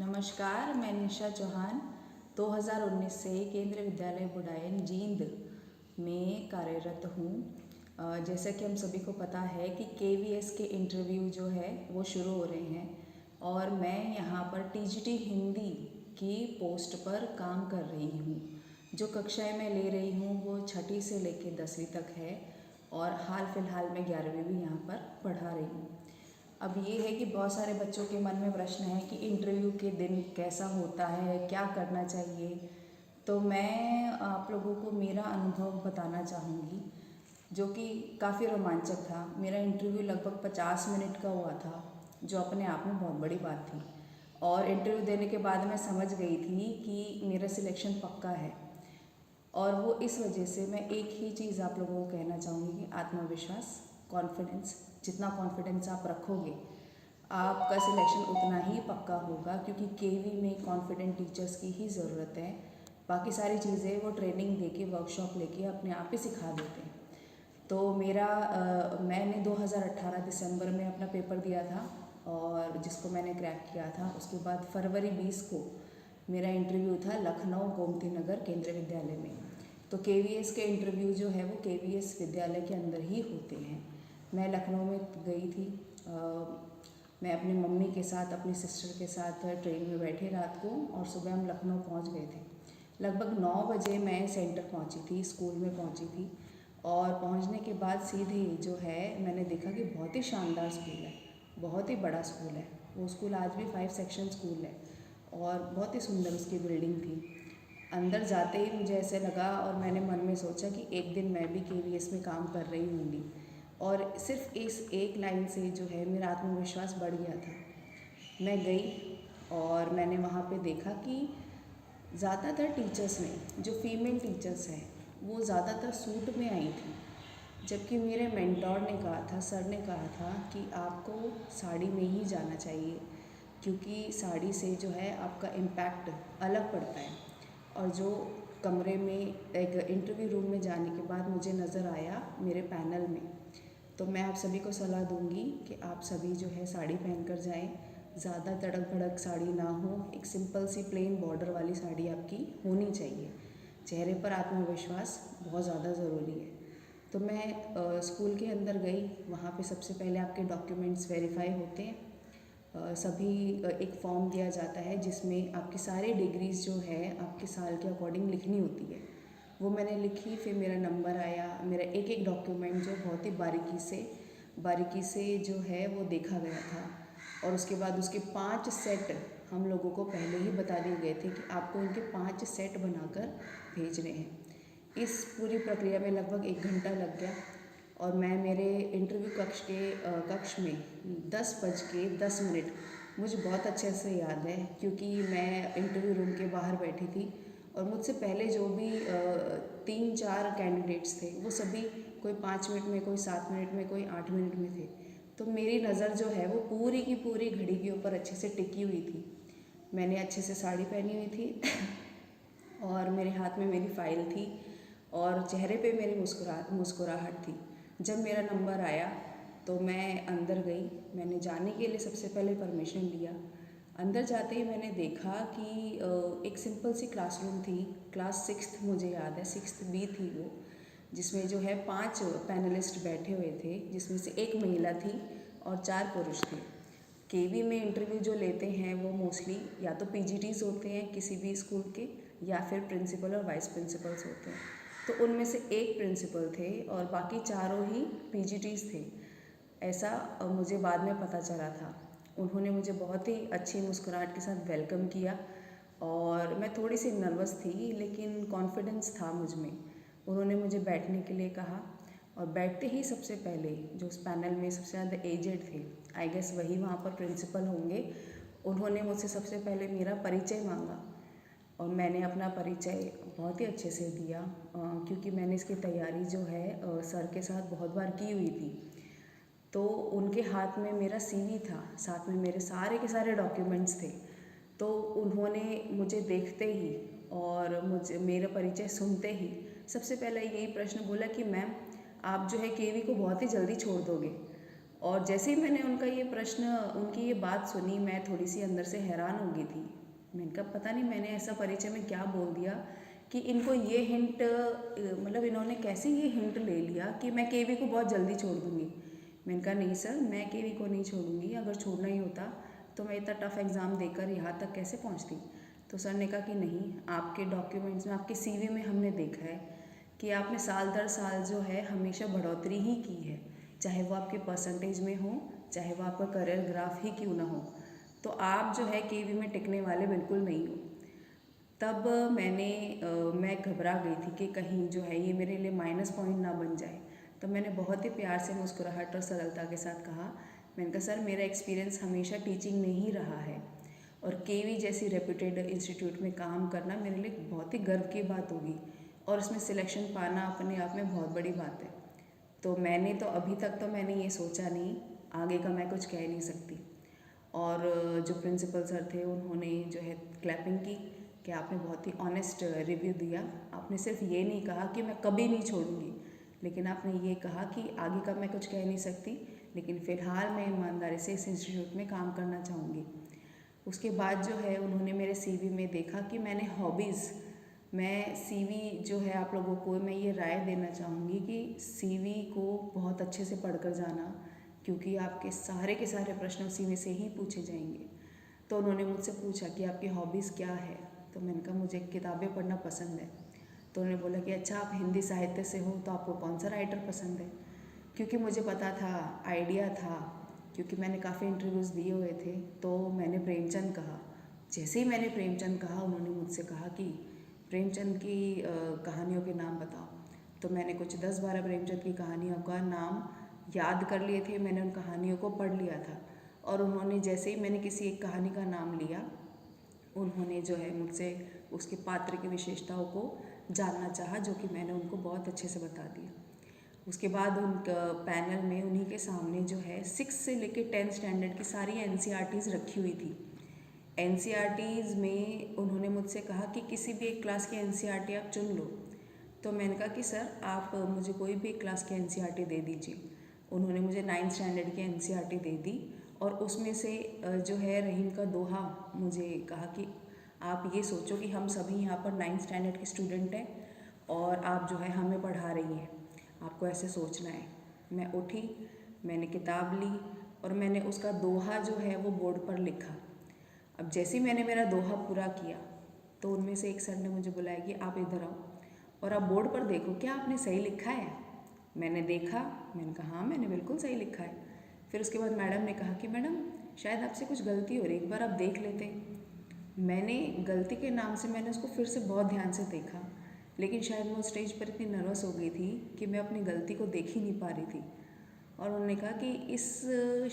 नमस्कार, मैं निशा चौहान 2019 से केंद्रीय विद्यालय बुडायन जींद में कार्यरत हूँ। जैसा कि हम सभी को पता है कि केवीएस के इंटरव्यू जो है वो शुरू हो रहे हैं और मैं यहाँ पर टीजीटी हिंदी की पोस्ट पर काम कर रही हूँ। जो कक्षाएं मैं ले रही हूँ वो छठी से लेकर 10वीं तक है और हाल फिलहाल मैं 11वीं भी यहाँ पर पढ़ा रही हूँ। अब ये है कि बहुत सारे बच्चों के मन में प्रश्न है कि इंटरव्यू के दिन कैसा होता है, क्या करना चाहिए। तो मैं आप लोगों को मेरा अनुभव बताना चाहूँगी जो कि काफ़ी रोमांचक था। मेरा इंटरव्यू लगभग 50 मिनट का हुआ था, जो अपने आप में बहुत बड़ी बात थी। और इंटरव्यू देने के बाद मैं समझ गई थी कि मेरा सिलेक्शन पक्का है। और वो इस वजह से मैं एक ही चीज़ आप लोगों को कहना चाहूँगी कि आत्मविश्वास, कॉन्फिडेंस, जितना कॉन्फिडेंस आप रखोगे आपका सिलेक्शन उतना ही पक्का होगा, क्योंकि केवी में कॉन्फिडेंट टीचर्स की ही ज़रूरत है। बाकी सारी चीज़ें वो ट्रेनिंग देके, वर्कशॉप लेके अपने आप ही सिखा देते हैं। तो मैंने 2018 दिसंबर में अपना पेपर दिया था और जिसको मैंने क्रैक किया था। उसके बाद फरवरी 20 को मेरा इंटरव्यू था लखनऊ गोमती नगर केंद्रीय विद्यालय में। तो केवीएस के इंटरव्यू जो है वो केवीएस विद्यालय के अंदर ही होते हैं। मैं लखनऊ में गई थी। मैं अपनी मम्मी के साथ, अपनी सिस्टर के साथ ट्रेन में बैठे रात को और सुबह हम लखनऊ पहुंच गए थे। लगभग 9 बजे मैं सेंटर पहुंची थी, स्कूल में पहुंची थी। और पहुंचने के बाद सीधे जो है मैंने देखा कि बहुत ही शानदार स्कूल है, बहुत ही बड़ा स्कूल है। वो स्कूल आज भी 5 सेक्शन स्कूल है और बहुत ही सुंदर उसकी बिल्डिंग थी। अंदर जाते ही मुझे ऐसे लगा और मैंने मन में सोचा कि एक दिन मैं भी केवीएस में काम कर रही होंगी। और सिर्फ इस एक लाइन से जो है मेरा आत्मविश्वास बढ़ गया था। मैं गई और मैंने वहाँ पे देखा कि ज़्यादातर टीचर्स में जो फीमेल टीचर्स हैं वो ज़्यादातर सूट में आई थी, जबकि मेरे मेंटोर ने कहा था, सर ने कहा था कि आपको साड़ी में ही जाना चाहिए, क्योंकि साड़ी से जो है आपका इम्पैक्ट अलग पड़ता है। और जो कमरे में एक इंटरव्यू रूम में जाने के बाद मुझे नज़र आया मेरे पैनल में, तो मैं आप सभी को सलाह दूंगी कि आप सभी जो है साड़ी पहनकर जाएं। ज़्यादा तड़क भड़क साड़ी ना हो, एक सिंपल सी प्लेन बॉर्डर वाली साड़ी आपकी होनी चाहिए। चेहरे पर आत्मविश्वास बहुत ज़्यादा ज़रूरी है। तो मैं स्कूल के अंदर गई। वहाँ पे सबसे पहले आपके डॉक्यूमेंट्स वेरीफाई होते हैं। सभी एक फॉर्म दिया जाता है जिसमें आपकी सारी डिग्रीज़ जो है आपके साल के अकॉर्डिंग लिखनी होती है। वो मैंने लिखी, फिर मेरा नंबर आया। मेरा एक एक डॉक्यूमेंट जो बहुत ही बारीकी से जो है वो देखा गया था। और उसके बाद उसके 5 सेट हम लोगों को पहले ही बता दिए गए थे कि आपको इनके 5 सेट बनाकर भेजने हैं। इस पूरी प्रक्रिया में लगभग 1 घंटा लग गया और मैं मेरे इंटरव्यू कक्ष में 10:10 मुझे बहुत अच्छे से याद है, क्योंकि मैं इंटरव्यू रूम के बाहर बैठी थी और मुझसे पहले जो भी 3-4 कैंडिडेट्स थे वो सभी कोई 5 मिनट में, कोई 7 मिनट में, कोई 8 मिनट में थे। तो मेरी नज़र जो है वो पूरी की पूरी घड़ी के ऊपर अच्छे से टिकी हुई थी। मैंने अच्छे से साड़ी पहनी हुई थी और मेरे हाथ में मेरी फ़ाइल थी और चेहरे पे मेरी मुस्कुराहट थी। जब मेरा नंबर आया तो मैं अंदर गई। मैंने जाने के लिए सबसे पहले परमिशन लिया। अंदर जाते ही मैंने देखा कि एक सिंपल सी क्लासरूम थी। क्लास 6th मुझे याद है, 6th बी थी वो, जिसमें जो है 5 पैनलिस्ट बैठे हुए थे, जिसमें से 1 महिला थी और 4 पुरुष थे। केवी में इंटरव्यू जो लेते हैं वो मोस्टली या तो पीजीटीज होते हैं किसी भी स्कूल के, या फिर प्रिंसिपल और वाइस प्रिंसिपल्स होते हैं। तो उनमें से एक प्रिंसिपल थे और बाकी चारों ही पीजीटीज थे, ऐसा मुझे बाद में पता चला था। उन्होंने मुझे बहुत ही अच्छी मुस्कुराहट के साथ वेलकम किया और मैं थोड़ी सी नर्वस थी लेकिन कॉन्फिडेंस था मुझ में। उन्होंने मुझे बैठने के लिए कहा और बैठते ही सबसे पहले जो उस पैनल में सबसे ज़्यादा एजेड थे, आई गेस वही वहाँ पर प्रिंसिपल होंगे, उन्होंने मुझसे सबसे पहले मेरा परिचय मांगा और मैंने अपना परिचय बहुत ही अच्छे से दिया, क्योंकि मैंने इसकी तैयारी जो है सर के साथ बहुत बार की हुई थी। तो उनके हाथ में मेरा सीवी था, साथ में मेरे सारे के सारे डॉक्यूमेंट्स थे। तो उन्होंने मुझे देखते ही और मुझे मेरा परिचय सुनते ही सबसे पहले यही प्रश्न बोला कि मैम, आप जो है केवी को बहुत ही जल्दी छोड़ दोगे। और जैसे ही मैंने उनका ये प्रश्न, उनकी ये बात सुनी, मैं थोड़ी सी अंदर से हैरान हो गई थी। मैंने कहा पता नहीं मैंने ऐसा परिचय में क्या बोल दिया कि इनको ये हिंट, मतलब इन्होंने कैसे ये हिंट ले लिया कि मैं केवी को बहुत जल्दी छोड़ दूँगी। मैंने कहा नहीं सर, मैं केवी को नहीं छोड़ूंगी, अगर छोड़ना ही होता तो मैं इतना टफ एग्ज़ाम देकर यहाँ तक कैसे पहुँचती। तो सर ने कहा कि नहीं, आपके डॉक्यूमेंट्स में, आपके सीवी में हमने देखा है कि आपने साल दर साल जो है हमेशा बढ़ोतरी ही की है, चाहे वो आपके परसेंटेज में हो, चाहे वो आपका करियर ग्राफ ही क्यों ना हो। तो आप जो है केवी में टिकने वाले बिल्कुल नहीं हो। तब मैं घबरा गई थी कि कहीं जो है ये मेरे लिए माइनस पॉइंट ना बन जाए। तो मैंने बहुत ही प्यार से, मुस्कुराहट और सरलता के साथ कहा, मैंने कहा सर मेरा एक्सपीरियंस हमेशा टीचिंग में ही रहा है और केवी जैसी रेप्यूटेड इंस्टीट्यूट में काम करना मेरे लिए बहुत ही गर्व की बात होगी और उसमें सिलेक्शन पाना अपने आप में बहुत बड़ी बात है। तो मैंने तो अभी तक तो मैंने ये सोचा नहीं, आगे का मैं कुछ कह नहीं सकती। और जो प्रिंसिपल सर थे उन्होंने जो है क्लैपिंग की कि आपने बहुत ही ऑनेस्ट रिव्यू दिया। आपने सिर्फ ये नहीं कहा कि मैं कभी नहीं छोड़ूंगी, लेकिन आपने ये कहा कि आगे का मैं कुछ कह नहीं सकती, लेकिन फ़िलहाल मैं ईमानदारी से इस इंस्टीट्यूट में काम करना चाहूँगी। उसके बाद जो है उन्होंने मेरे सीवी में देखा कि मैंने हॉबीज़, मैं सीवी जो है आप लोगों को मैं ये राय देना चाहूँगी कि सीवी को बहुत अच्छे से पढ़कर जाना, क्योंकि आपके सारे के सारे प्रश्न सीवी से ही पूछे जाएंगे। तो उन्होंने मुझसे पूछा कि आपकी हॉबीज़ क्या है। तो मैंने कहा मुझे किताबें पढ़ना पसंद है। तो उन्होंने बोला कि अच्छा आप हिंदी साहित्य से हो तो आपको कौन सा राइटर पसंद है। क्योंकि मुझे पता था, आइडिया था, क्योंकि मैंने काफ़ी इंटरव्यूज़ दिए हुए थे, तो मैंने प्रेमचंद कहा। जैसे ही मैंने प्रेमचंद कहा, उन्होंने मुझसे कहा कि प्रेमचंद की कहानियों के नाम बताओ। तो मैंने कुछ 10-12 प्रेमचंद की कहानियों का नाम याद कर लिए थे, मैंने उन कहानियों को पढ़ लिया था। और उन्होंने जैसे ही मैंने किसी एक कहानी का नाम लिया, उन्होंने जो है मुझसे उसके पात्र की विशेषताओं को जानना चाहा, जो कि मैंने उनको बहुत अच्छे से बता दिया। उसके बाद उनका पैनल में उन्हीं के सामने जो है 6 से लेकर 10 स्टैंडर्ड की सारी एनसीईआरटीज़ रखी हुई थी। एनसीईआरटीज़ में उन्होंने मुझसे कहा कि किसी भी एक क्लास की एनसीईआरटी आप चुन लो। तो मैंने कहा कि सर आप मुझे कोई भी एक क्लास की एनसीईआरटी दे दीजिए। उन्होंने मुझे 9th स्टैंडर्ड की एनसीईआरटी दे दी और उसमें से जो है रहीम का दोहा मुझे कहा कि आप ये सोचो कि हम सभी यहाँ पर 9th स्टैंडर्ड के स्टूडेंट हैं और आप जो है हमें पढ़ा रही हैं, आपको ऐसे सोचना है। मैं उठी, मैंने किताब ली और मैंने उसका दोहा जो है वो बोर्ड पर लिखा। अब जैसे ही मैंने मेरा दोहा पूरा किया तो उनमें से एक सर ने मुझे बुलाया कि आप इधर आओ और आप बोर्ड पर देखो, क्या आपने सही लिखा है। मैंने देखा, मैंने कहा हाँ मैंने बिल्कुल सही लिखा है। फिर उसके बाद मैडम ने कहा कि मैडम शायद आपसे कुछ गलती हो रही, एक बार आप देख लेते। मैंने गलती के नाम से मैंने उसको फिर से बहुत ध्यान से देखा, लेकिन शायद मैं उस स्टेज पर इतनी नर्वस हो गई थी कि मैं अपनी गलती को देख ही नहीं पा रही थी। और उन्होंने कहा कि इस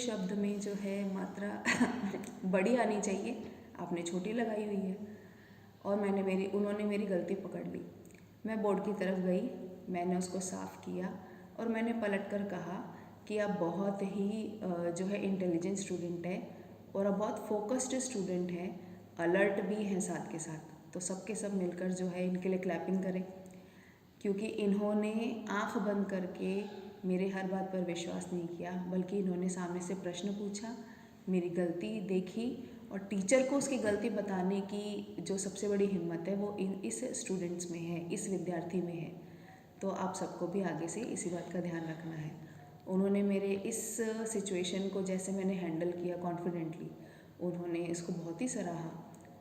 शब्द में जो है मात्रा बड़ी आनी चाहिए, आपने छोटी लगाई हुई है। और उन्होंने मेरी गलती पकड़ ली। मैं बोर्ड की तरफ गई, मैंने उसको साफ़ किया और मैंने पलट कर कहा कि आप बहुत ही जो है इंटेलिजेंट स्टूडेंट है और आप बहुत फोकस्ड स्टूडेंट हैं, अलर्ट भी हैं साथ के साथ। तो सबके सब मिलकर जो है इनके लिए क्लैपिंग करें, क्योंकि इन्होंने आंख बंद करके मेरे हर बात पर विश्वास नहीं किया, बल्कि इन्होंने सामने से प्रश्न पूछा, मेरी गलती देखी और टीचर को उसकी गलती बताने की जो सबसे बड़ी हिम्मत है वो इस स्टूडेंट्स में है, इस विद्यार्थी में है। तो आप सबको भी आगे से इसी बात का ध्यान रखना है। उन्होंने मेरे इस सिचुएशन को जैसे मैंने हैंडल किया कॉन्फिडेंटली, उन्होंने इसको बहुत ही सराहा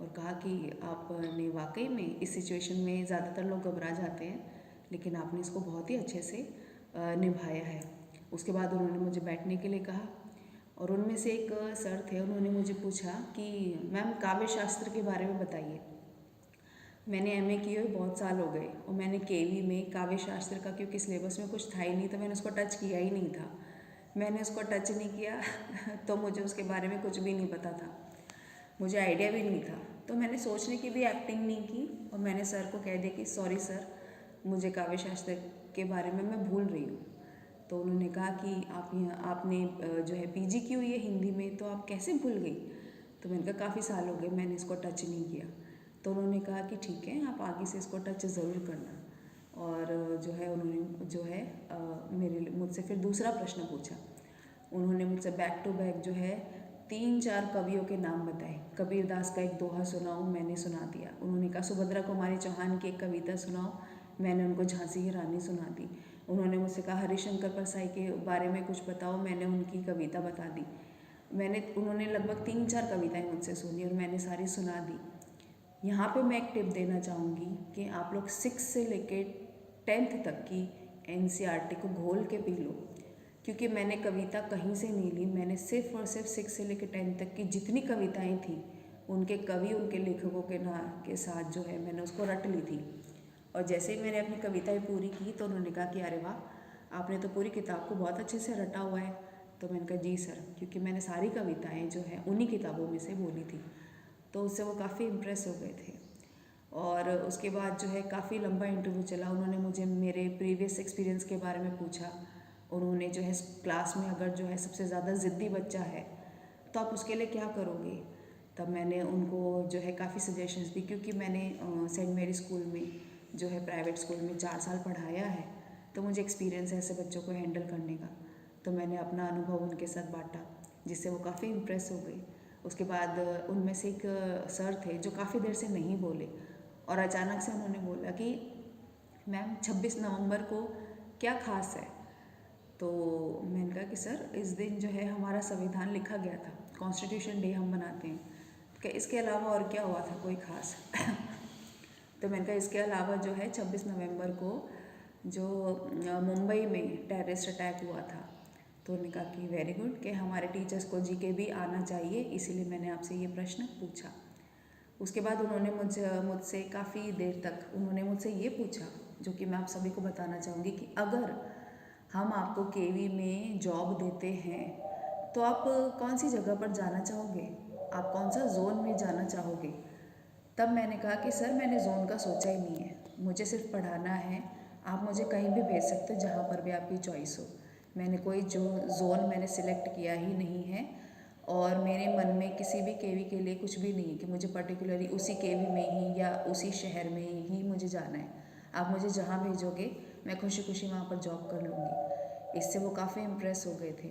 और कहा कि आपने वाकई में इस सिचुएशन में ज़्यादातर लोग घबरा जाते हैं, लेकिन आपने इसको बहुत ही अच्छे से निभाया है। उसके बाद उन्होंने मुझे बैठने के लिए कहा और उनमें से एक सर थे, उन्होंने मुझे पूछा कि मैम काव्य शास्त्र के बारे में बताइए। मैंने एमए किए हुए बहुत साल हो गए और मैंने केवी में काव्य शास्त्र का, क्योंकि सिलेबस में कुछ था ही नहीं, तो मैंने उसको टच किया ही नहीं था। मैंने उसको टच नहीं किया तो मुझे उसके बारे में कुछ भी नहीं पता था, मुझे आइडिया भी नहीं था। तो मैंने सोचने की भी एक्टिंग नहीं की और मैंने सर को कह दिया कि सॉरी सर, मुझे काव्य शास्त्र के बारे में मैं भूल रही हूँ। तो उन्होंने कहा कि आपने जो है पीजी की हुई है हिंदी में, तो आप कैसे भूल गई। तो मैंने कहा काफ़ी साल हो गए मैंने इसको टच नहीं किया। तो उन्होंने कहा कि ठीक है, आप आगे से इसको टच ज़रूर करना। और जो है उन्होंने जो है मुझसे फिर दूसरा प्रश्न पूछा। उन्होंने मुझसे बैक टू बैक जो है 3-4 कवियों के नाम बताए। कबीर दास का एक दोहा सुनाओ, मैंने सुना दिया। उन्होंने कहा सुभद्रा कुमारी चौहान की एक कविता सुनाओ, मैंने उनको झांसी की रानी सुना दी। उन्होंने मुझसे कहा हरिशंकर परसाई के बारे में कुछ बताओ, मैंने उनकी कविता बता दी। उन्होंने लगभग 3-4 कविताएं मुझसे सुनी और मैंने सारी सुना दी। यहाँ पे मैं एक टिप देना चाहूँगी कि आप लोग 6 से लेके 10th तक की NCERT को घोल के पी लो, क्योंकि मैंने कविता कहीं से नहीं ली। मैंने सिर्फ और सिर्फ 6 से लेकर 10 तक की जितनी कविताएं थी उनके कवि, उनके लेखकों के नाम के साथ जो है मैंने उसको रट ली थी। और जैसे ही मैंने अपनी कविताएं पूरी की तो उन्होंने कहा कि अरे वाह, आपने तो पूरी किताब को बहुत अच्छे से रटा हुआ है। तो मैंने कहा जी सर, क्योंकि मैंने सारी कविताएँ जो हैं उन्हीं किताबों में से बोली थी। तो उससे वो काफ़ी इम्प्रेस हो गए थे। और उसके बाद जो है काफ़ी लंबा इंटरव्यू चला। उन्होंने मुझे मेरे प्रीवियस एक्सपीरियंस के बारे में पूछा। उन्होंने जो है क्लास में अगर जो है सबसे ज़्यादा ज़िद्दी बच्चा है तो आप उसके लिए क्या करोगे। तब मैंने उनको जो है काफ़ी सजेशंस दी, क्योंकि मैंने सेंट मेरी स्कूल में जो है प्राइवेट स्कूल में 4 साल पढ़ाया है, तो मुझे एक्सपीरियंस है ऐसे बच्चों को हैंडल करने का। तो मैंने अपना अनुभव उनके साथ बांटा, जिससे वो काफ़ी इम्प्रेस हो गई। उसके बाद उनमें से एक सर थे जो काफ़ी देर से नहीं बोले और अचानक से उन्होंने बोला कि मैम 26 नवंबर को क्या खास है। तो मैंने कहा कि सर इस दिन जो है हमारा संविधान लिखा गया था, कॉन्स्टिट्यूशन डे हम मनाते हैं, कि इसके अलावा और क्या हुआ था कोई खास। तो मैंने कहा इसके अलावा जो है 26 नवंबर को जो मुंबई में टेररिस्ट अटैक हुआ था। तो उन्होंने कहा कि वेरी गुड, कि हमारे टीचर्स को जीके भी आना चाहिए, इसीलिए मैंने आपसे ये प्रश्न पूछा। उसके बाद उन्होंने मुझसे काफ़ी देर तक उन्होंने मुझसे ये पूछा, जो कि मैं आप सभी को बताना चाहूँगी, कि अगर हम आपको केवी में जॉब देते हैं तो आप कौन सी जगह पर जाना चाहोगे, आप कौन सा जोन में जाना चाहोगे। तब मैंने कहा कि सर मैंने जोन का सोचा ही नहीं है, मुझे सिर्फ पढ़ाना है, आप मुझे कहीं भी भेज सकते हो जहाँ पर भी आपकी चॉइस हो। मैंने कोई जोन मैंने सिलेक्ट किया ही नहीं है और मेरे मन में किसी भी केवी के लिए कुछ भी नहीं है कि मुझे पर्टिकुलरली उसी केवी में ही या उसी शहर में ही मुझे जाना है। आप मुझे जहाँ भेजोगे मैं खुशी खुशी वहाँ पर जॉब कर लूँगी। इससे वो काफ़ी इम्प्रेस हो गए थे।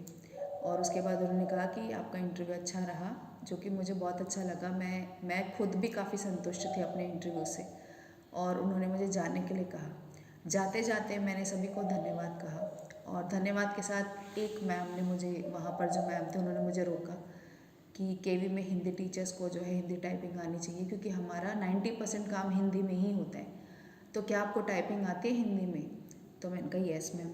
और उसके बाद उन्होंने कहा कि आपका इंटरव्यू अच्छा रहा, जो कि मुझे बहुत अच्छा लगा। मैं खुद भी काफ़ी संतुष्ट थी अपने इंटरव्यू से। और उन्होंने मुझे जाने के लिए कहा। जाते जाते मैंने सभी को धन्यवाद कहा और धन्यवाद के साथ एक मैम ने मुझे, वहाँ पर जो मैम थे उन्होंने मुझे रोका कि केवी में हिंदी टीचर्स को जो है हिंदी टाइपिंग आनी चाहिए, क्योंकि हमारा 90% काम हिंदी में ही होता है। तो क्या आपको टाइपिंग आती है हिंदी में। तो मैंने कहा येस मैम,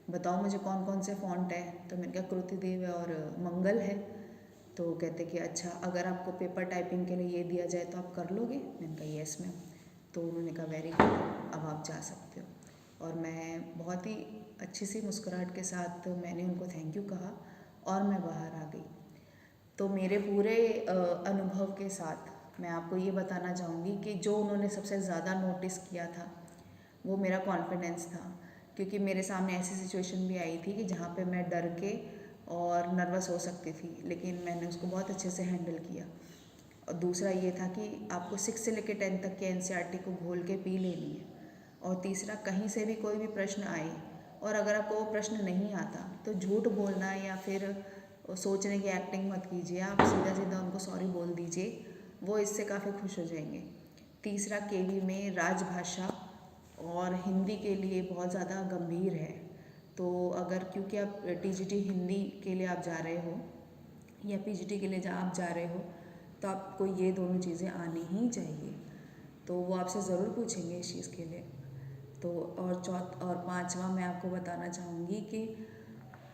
बताओ मुझे कौन कौन से फ़ॉन्ट है। तो मैंने कहा कृतिदेव है और मंगल है। तो कहते कि अच्छा, अगर आपको पेपर टाइपिंग के लिए ये दिया जाए तो आप कर लोगे। मैंने कहा येस मैम। तो उन्होंने कहा वेरी गुड, अब आप जा सकते हो। और मैं बहुत ही अच्छी सी मुस्कुराहट के साथ मैंने उनको थैंक यू कहा और मैं बाहर आ गई। तो मेरे पूरे अनुभव के साथ मैं आपको ये बताना चाहूँगी कि जो उन्होंने सबसे ज़्यादा नोटिस किया था वो मेरा कॉन्फिडेंस था, क्योंकि मेरे सामने ऐसी सिचुएशन भी आई थी कि जहाँ पे मैं डर के और नर्वस हो सकती थी, लेकिन मैंने उसको बहुत अच्छे से हैंडल किया। और दूसरा ये था कि आपको 6 से लेकर 10 तक के NCERT को घोल के पी लेनी है। और तीसरा, कहीं से भी कोई भी प्रश्न आए और अगर आपको वो प्रश्न नहीं आता तो झूठ बोलना या फिर सोचने की एक्टिंग मत कीजिए, आप सीधा सीधा उनको सॉरी बोल दीजिए, वो इससे काफ़ी खुश हो जाएंगे। तीसरा, केवी में राजभाषा और हिंदी के लिए बहुत ज़्यादा गंभीर है। तो अगर, क्योंकि आप TGT हिंदी के लिए आप जा रहे हो या PGT के लिए आप जा रहे हो, तो आपको ये दोनों चीज़ें आनी ही चाहिए। तो वो आपसे ज़रूर पूछेंगे इस चीज़ के लिए। तो और पांचवा मैं आपको बताना चाहूँगी कि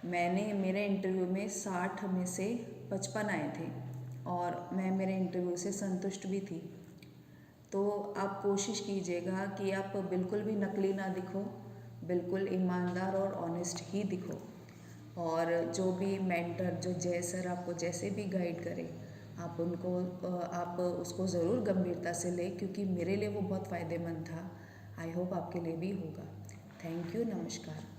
मेरे इंटरव्यू में 60 में से 55 आए थे और मैं मेरे इंटरव्यू से संतुष्ट भी थी। तो आप कोशिश कीजिएगा कि आप बिल्कुल भी नकली ना दिखो, बिल्कुल ईमानदार और ऑनेस्ट ही दिखो। और जो भी मेंटर, जो जय सर आपको जैसे भी गाइड करे, आप उसको ज़रूर गंभीरता से लें, क्योंकि मेरे लिए वो बहुत फ़ायदेमंद था। आई होप आपके लिए भी होगा। थैंक यू, नमस्कार।